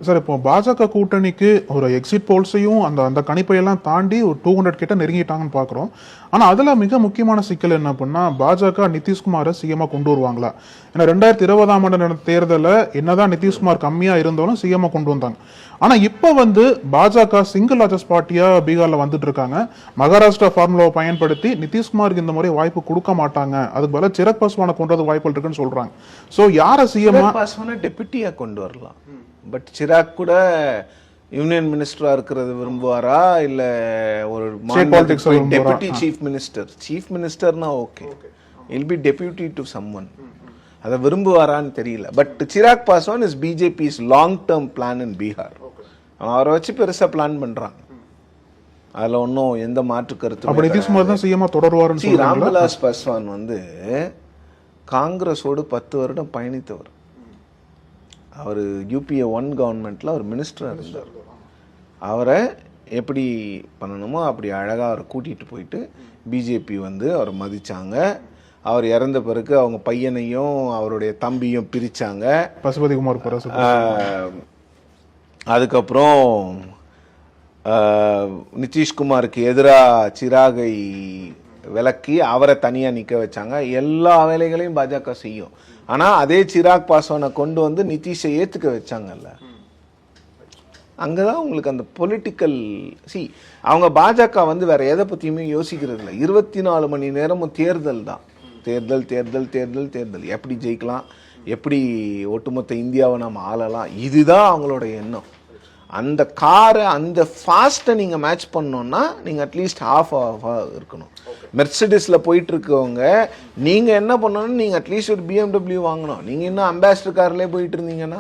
Sir இப்போ பாஜக கூட்டணிக்கு ஒரு எக்ஸிட் போல்ஸையும் அந்த அந்த கணிப்பையெல்லாம் தாண்டி ஒரு 200 கிட்ட நெருங்கிட்டாங்கன்னு பார்க்குறோம். ஆனால் அதில் மிக முக்கியமான சிக்கல் என்ன அப்படின்னா பாஜக நிதிஷ்குமாரை சிஎம்மாக கொண்டு வருவாங்களா? ஏன்னா 2020ஆம் ஆண்டு நடந்த தேர்தலில் என்னதான் நிதிஷ்குமார் கம்மியாக இருந்தாலும் சிஎம்மாக கொண்டு வந்தாங்க. ஆனால் இப்போ பாஜக சிங்கிள் லார்ஜஸ்ட் பார்ட்டியாக பீகாரில் வந்துட்டு இருக்காங்க. மகாராஷ்டிரா ஃபார்முலாவை பயன்படுத்தி நிதிஷ்குமாருக்கு இந்த முறை வாய்ப்பு கொடுக்க மாட்டாங்க, அதுக்கு பதிலாக சிராக் பாஸ்வானை கொண்டு வரது வாய்ப்புகள் இருக்குன்னு சொல்றாங்க. ஸோ யாரை சிஎம்மா பாஸ்வானை டெபுட்டியாக கொண்டு வரலாம். பட் சிராக் கூட யூனியன் மினிஸ்டரா இருக்கிறது விரும்புவாரா இல்ல ஒரு டெபுட்டி சீஃப் மினிஸ்டர்னா okay, will be deputy to someone, அதை விரும்புவாரான்னு தெரியல. But Chirag Paswan is BJP's long term plan in Bihar. அவரை வச்சு பெருசா பிளான் பண்றாங்க, அதுல ஒன்னும் எந்த மாற்று கருத்து. ராம்விலாஸ் பாஸ்வான் காங்கிரஸோடு 10 வருடம் பயணித்தவர். அவர் UPA 1 கவர்மெண்ட்ல அவர் மினிஸ்டராக இருந்தார். அவரை எப்படி பண்ணணுமோ அப்படி அழகாக அவரை கூட்டிகிட்டு போயிட்டு பிஜேபி அவரை மதித்தாங்க. அவர் இறந்த பிறகு அவங்க பையனையும் அவருடைய தம்பியும் பிரித்தாங்க. பசுபதிகுமார். அதுக்கப்புறம் நிதிஷ்குமாருக்கு எதிராக சிராகை விலக்கி அவரை தனியாக நிற்க வச்சாங்க. எல்லா வேலைகளையும் பாஜக செய்யும். ஆனால் அதே சிராக் பாஸ்வானை கொண்டு நிதிஷை ஏற்றுக்க வச்சாங்கல்ல, அங்கதான் உங்களுக்கு அந்த பொலிட்டிக்கல் அவங்க பாஜக வேற எதை பற்றியுமே யோசிக்கிறது இல்லை. 24 மணி நேரமும் தேர்தல் தான், தேர்தல் தேர்தல் தேர்தல் தேர்தல். எப்படி ஜெயிக்கலாம், எப்படி ஒட்டுமொத்த இந்தியாவை நாம் ஆளலாம், இதுதான் அவங்களோட எண்ணம். அந்த காரை அந்த ஃபாஸ்ட்டை நீங்கள் மேட்ச் பண்ணோன்னா நீங்கள் அட்லீஸ்ட் ஹாஃப் இருக்கணும். மெர்சிடிஸில் போயிட்டு இருக்கவங்க நீங்கள் என்ன பண்ணணும், நீங்கள் அட்லீஸ்ட் ஒரு BMW வாங்கணும். நீங்கள் இன்னும் அம்பாசிடர் கார்லேயே போயிட்டு இருந்தீங்கன்னா